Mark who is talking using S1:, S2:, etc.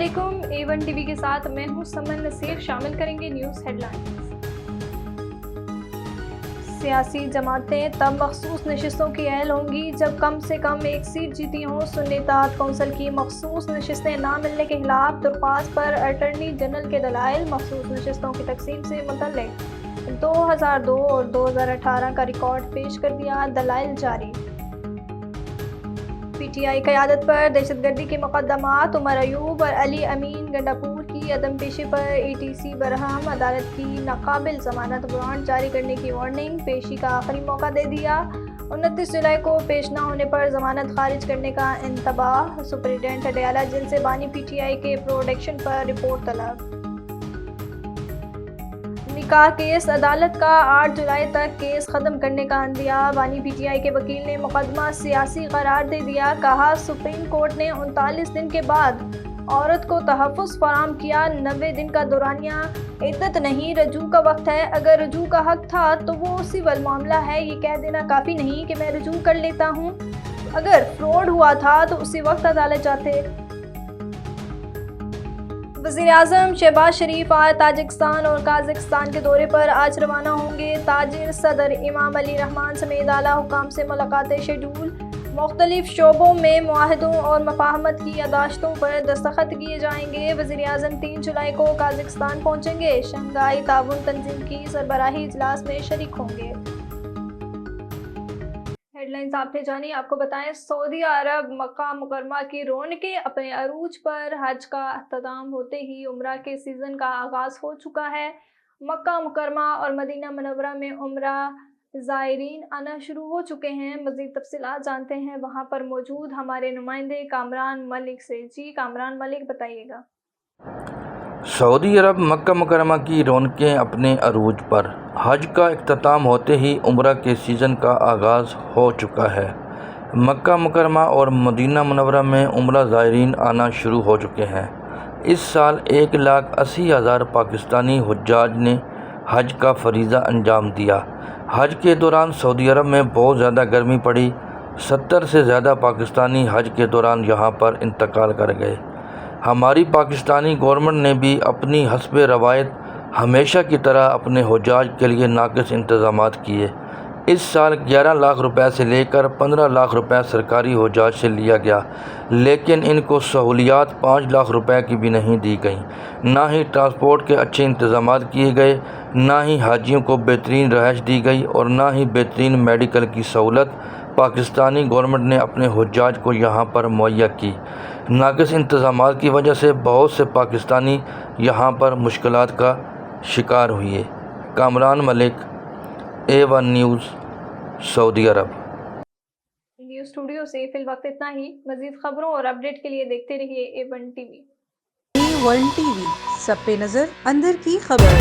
S1: अस्सलामुअलैकुम। A1 TV के साथ मैं हूं समन नसीर। शामिल करेंगे न्यूज़ हेडलाइंस। सियासी जमातें तब मखसूस नशिस्तों की अहल होंगी जब कम से कम एक सीट जीती हों। सुन्नी इत्तेहाद कौंसिल की मखसूस नशिस्तें ना मिलने के खिलाफ दरख्वास्त पर अटॉर्नी जनरल के दलाइल। मखसूस नशिस्तों की तकसीम से मुतल्लिक 2002 और 2018 का रिकॉर्ड पेश कर दिया, दलाइल जारी। PTI क़यादत पर दहशतगर्दी के मुक़द्दमात। उमर अयूब और अली अमीन गंडापुर की अदम पेशी पर ATC बरहम। अदालत की नाकाबिल ज़मानत वारंट जारी करने की वार्निंग। पेशी का आखिरी मौका दे दिया। 29 जुलाई को पेश न होने पर ज़मानत खारिज करने का इंतबाह। सुपरिटेंडेंट अडयाला जेल से बानी PTI के प्रोटेक्शन पर रिपोर्ट तलब। निकाह केस अदालत का 8 जुलाई तक केस ख़त्म करने का अंदिया। बानी PTI के वकील ने मुकदमा सियासी करार दे दिया। कहा सुप्रीम कोर्ट ने 39 दिन के बाद औरत को तहफ़्फ़ुज़ फराहम किया। 90 दिन का दौरानिया इद्दत नहीं, रजू का वक्त है। अगर रजू का हक था तो वो सिविल मामला है, ये कह देना काफ़ी नहीं कि मैं रजू कर लेता हूँ। अगर फ्रॉड हुआ था तो उसी वक्त अदालत जाते। वज़ीर-ए-आज़म शहबाज शरीफ आज ताजिकिस्तान और काज़ाकिस्तान के दौरे पर आज रवाना होंगे। ताजिर सदर इमाम अली रहमान समेत आला हुकाम से मुलाकातें शेड्यूल। मुख्तलिफ शोबों में मुआहदों और मफाहमत की यादाश्तों पर दस्तखत किए जाएंगे। वज़ीर-ए-आज़म 3 जुलाई को काज़ाकिस्तान पहुँचेंगे। शंघाई ताउन तंजीम की सरबराही इजलास में शरीक होंगे। हेडलाइंस आपने जानी। आपको बताएं, सऊदी अरब मक्का मुकरमा की रौनकें अपने अरूज पर। हज का अख्ताम होते ही उम्रा के सीज़न का आगाज़ हो चुका है। मक्का मुकरमा और मदीना मुनव्वरा में उम्रा ज़ायरीन आना शुरू हो चुके हैं। मज़ीद तफसीलात जानते हैं वहाँ पर मौजूद हमारे नुमाइंदे कामरान मलिक से। जी कामरान मलिक, बताइएगा।
S2: सऊदी अरब मक्का मुकरमा की रौनकें अपने अरूज पर। हज का इख्तिताम होते ही उम्रा के सीज़न का आगाज़ हो चुका है। मक्का मुकरमा और मदीना मुनव्वरा में उम्रा ज़ायरीन आना शुरू हो चुके हैं। इस साल 1,80,000 पाकिस्तानी हुज्जाज ने हज का फरीज़ा अंजाम दिया। हज के दौरान सऊदी अरब में बहुत ज़्यादा गर्मी पड़ी। 70 से ज़्यादा पाकिस्तानी हज के दौरान यहाँ पर इंतकाल कर गए। हमारी पाकिस्तानी गवर्नमेंट ने भी अपनी हस्बे रवायत हमेशा की तरह अपने हुज्जाज के लिए नाक़िस इंतज़ामात किए। इस साल 11 लाख रुपए से लेकर 15 लाख रुपए सरकारी हुज्जाज से लिया गया, लेकिन इनको सहूलियात 5 लाख रुपए की भी नहीं दी गई। ना ही ट्रांसपोर्ट के अच्छे इंतज़ामात किए गए, ना ही हाजियों को बेहतरीन रहायश दी गई और ना ही बेहतरीन मेडिकल की सहूलत पाकिस्तानी गवर्नमेंट ने अपने हुज्जाज को यहाँ पर मुहैया की। नाक़िस इंतज़ामात की वजह से बहुत से पाकिस्तानी यहाँ पर मुश्किलात का शिकार हुए। कामरान मलिक, A1 न्यूज़, सऊदी अरब।
S1: न्यूज़ स्टूडियो से फिल वक्त इतना ही। मज़ीद खबरों और अपडेट के लिए देखते रहिए A1 टीवी।
S3: A1 टीवी, सब पे नज़र, अंदर की खबर।